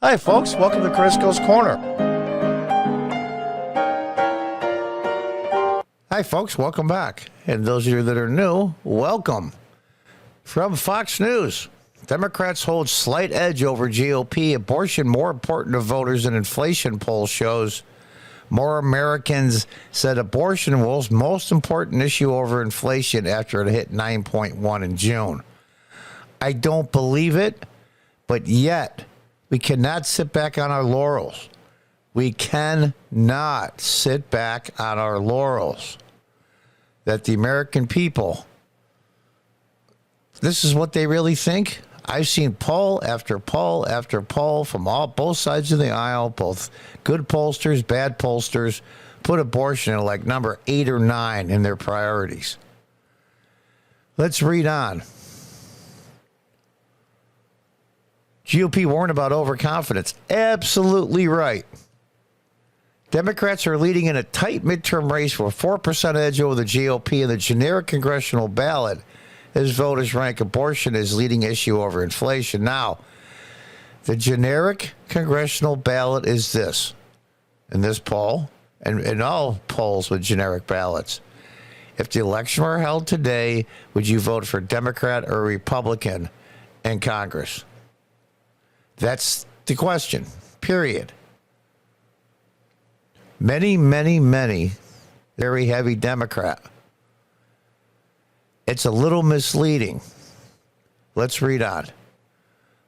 Hi, folks. Welcome to Crisco's Corner. Hi, folks. Welcome back. And those of you that are new, welcome. From Fox News, Democrats hold slight edge over GOP. Abortion more important to voters than inflation poll shows. More Americans said abortion was most important issue over inflation after it hit 9.1 in June. I don't believe it, but yet we cannot sit back on our laurels. We cannot sit back on our laurels. That the American people, this is what they really think. I've seen poll after poll after poll from both sides of the aisle, both good pollsters, bad pollsters, put abortion at like number 8 or 9 in their priorities. Let's read on. GOP warned about overconfidence. Absolutely right. Democrats are leading in a tight midterm race with a 4% edge over the GOP in the generic congressional ballot as voters rank abortion as leading issue over inflation. Now, the generic congressional ballot is this, in this poll, and in all polls with generic ballots. If the election were held today, would you vote for Democrat or Republican in Congress? That's the question, period. Many, very heavy Democrat. It's a little misleading. Let's read on.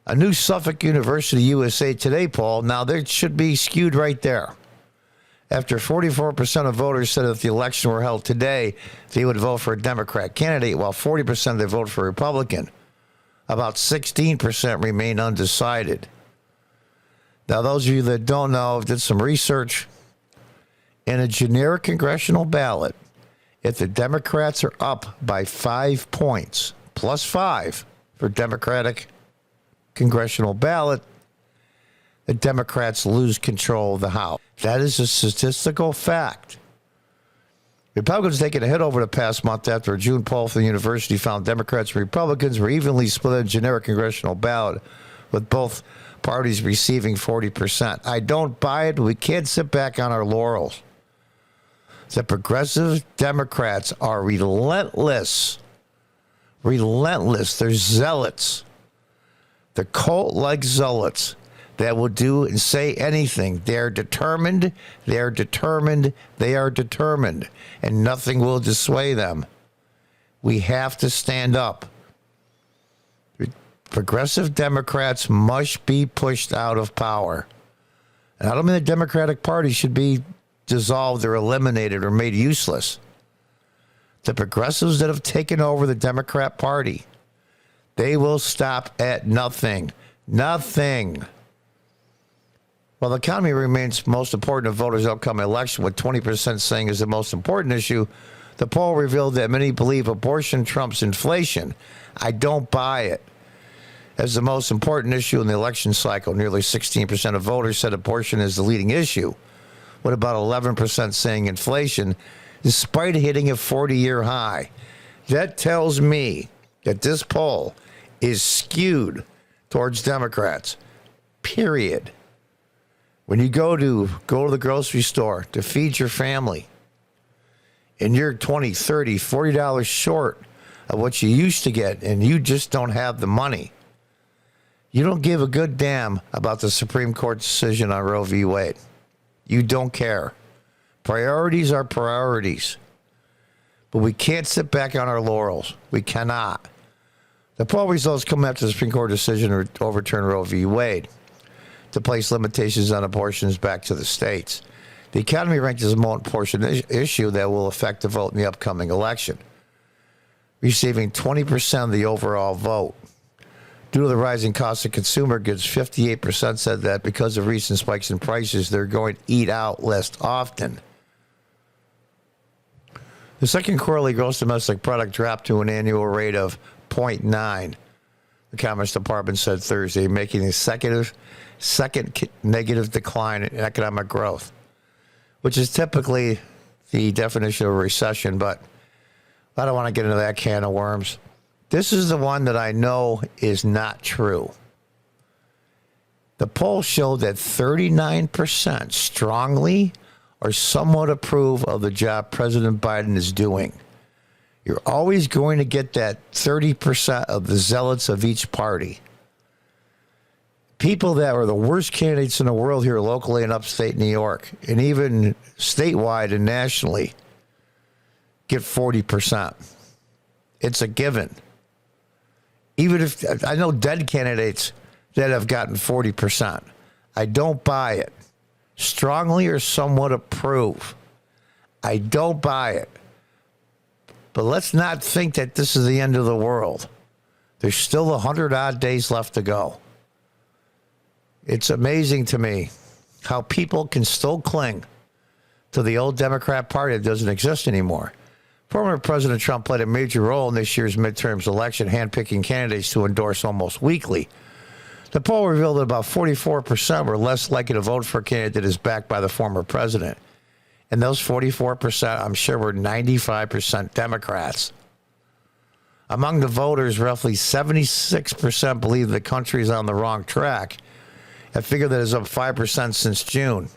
A new Suffolk University USA Today poll, now there should be skewed right there. After 44% of voters said if the election were held today, they would vote for a Democrat candidate, while 40% they vote for a Republican. About 16% remain undecided. Now, those of you that don't know, did some research. In a generic congressional ballot, if the Democrats are up by 5 points, plus 5 for Democratic congressional ballot, the Democrats lose control of the House. That is a statistical fact. Republicans taking a hit over the past month after a June poll from the university found Democrats and Republicans were evenly split in a generic congressional ballot, with both parties receiving 40%. I don't buy it. We can't sit back on our laurels. The progressive Democrats are relentless. Relentless. They're zealots. They're cult-like zealots that will do and say anything. They're determined. They're determined. They are determined. And nothing will dissuade them. We have to stand up. Progressive Democrats must be pushed out of power. And I don't mean the Democratic Party should be dissolved or eliminated or made useless. The progressives that have taken over the Democrat Party, they will stop at nothing. Nothing. While the economy remains most important to voters' upcoming election, with 20% saying is the most important issue, the poll revealed that many believe abortion trumps inflation. I don't buy it. As the most important issue in the election cycle, nearly 16% of voters said abortion is the leading issue, with about 11% saying inflation, despite hitting a 40-year high. That tells me that this poll is skewed towards Democrats, period. When you go to the grocery store to feed your family, and you're $20, $30, $40 short of what you used to get, and you just don't have the money, you don't give a good damn about the Supreme Court decision on Roe v. Wade. You don't care. Priorities are priorities. But we can't sit back on our laurels. We cannot. The poll results come after the Supreme Court decision to overturn Roe v. Wade to place limitations on abortions back to the states. The economy ranked as a most important issue that will affect the vote in the upcoming election, receiving 20% of the overall vote. Due to the rising cost of consumer goods, 58% said that because of recent spikes in prices, they're going to eat out less often. The second quarterly gross domestic product dropped to an annual rate of 0.9, the Commerce Department said Thursday, making a second negative decline in economic growth, which is typically the definition of a recession, but I don't want to get into that can of worms. This is the one that I know is not true. The polls show that 39% strongly or somewhat approve of the job President Biden is doing. You're always going to get that 30% of the zealots of each party. People that were the worst candidates in the world here locally in upstate New York, and even statewide and nationally, get 40%. It's a given. Even if I know dead candidates that have gotten 40%. I don't buy it. Strongly or somewhat approve. I don't buy it. But let's not think that this is the end of the world. There's still 100 odd days left to go. It's amazing to me how people can still cling to the old Democrat Party that doesn't exist anymore. Former President Trump played a major role in this year's midterms election, handpicking candidates to endorse almost weekly. The poll revealed that about 44% were less likely to vote for a candidate that is backed by the former president. And those 44%, I'm sure, were 95% Democrats. Among the voters, roughly 76% believe the country is on the wrong track, a figure that is up 5% since June.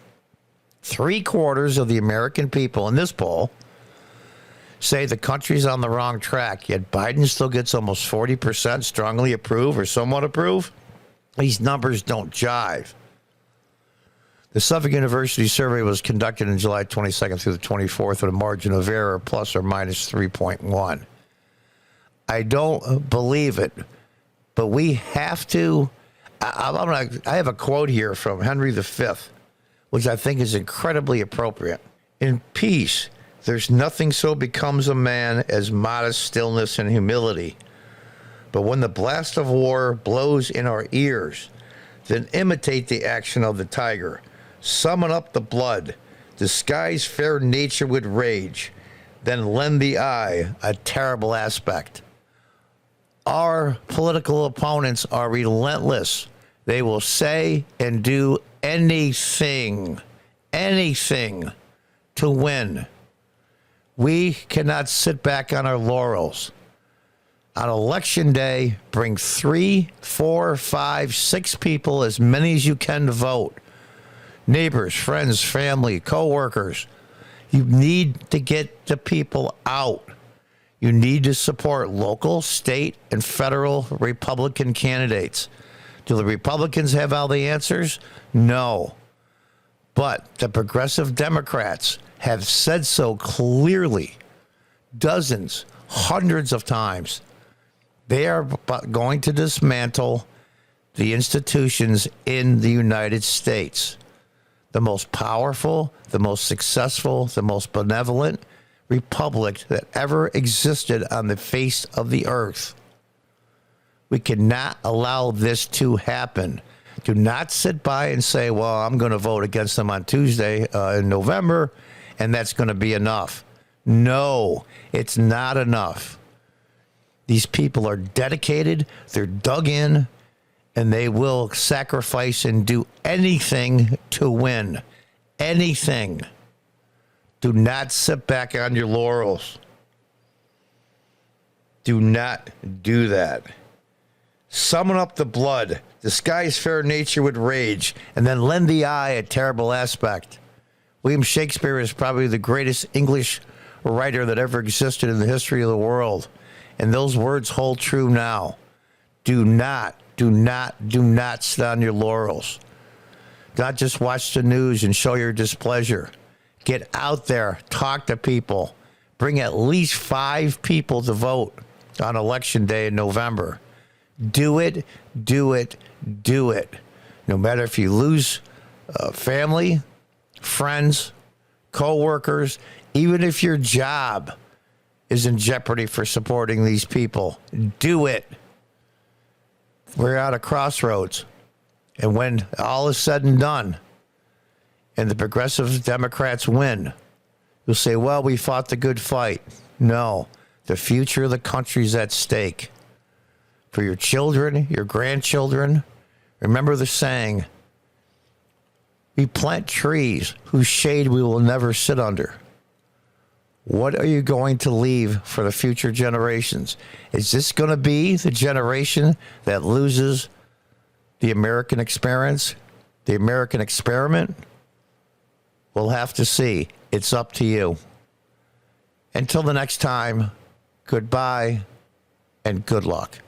3/4 of the American people in this poll say the country's on the wrong track, yet Biden still gets almost 40% strongly approve or somewhat approve. These numbers don't jive. The Suffolk University survey was conducted on July 22nd through the 24th with a margin of error plus or minus 3.1. I don't believe it, but we have to. I have a quote here from Henry V, which I think is incredibly appropriate. In peace, there's nothing so becomes a man as modest stillness and humility. But when the blast of war blows in our ears, then imitate the action of the tiger. Summon up the blood, disguise fair nature with rage, then lend the eye a terrible aspect. Our political opponents are relentless. They will say and do anything to win. We cannot sit back on our laurels. On election day, bring 3, 4, 5, 6 people, as many as you can to vote. Neighbors, friends, family, co-workers. You need to get the people out. You need to support local, state, and federal Republican candidates. Do the Republicans have all the answers? No. But the progressive Democrats have said so clearly, dozens, hundreds of times. They are going to dismantle the institutions in the United States. The most powerful, the most successful, the most benevolent republic that ever existed on the face of the earth. We cannot allow this to happen. Do not sit by and say, well, I'm going to vote against them on Tuesday in November, and that's going to be enough. No, it's not enough. These people are dedicated, they're dug in, and they will sacrifice and do anything to win. Anything. Do not sit back on your laurels. Do not do that. Summon up the blood, disguise fair nature with rage, and then lend the eye a terrible aspect. William Shakespeare is probably the greatest English writer that ever existed in the history of the world. And those words hold true now. Do not sit on your laurels. Not just watch the news and show your displeasure. Get out there, talk to people. Bring at least 5 people to vote on election day in November. Do it. No matter if you lose family, friends, co-workers, even if your job is in jeopardy for supporting these people, do it. We're at a crossroads. And when all is said and done, and the progressive Democrats win, you'll say, well, we fought the good fight. No, the future of the country is at stake. For your children, your grandchildren, remember the saying, we plant trees whose shade we will never sit under. What are you going to leave for the future generations? Is this going to be the generation that loses the American experience, the American experiment, we'll have to see. It's up to you. Until the next time, goodbye and good luck.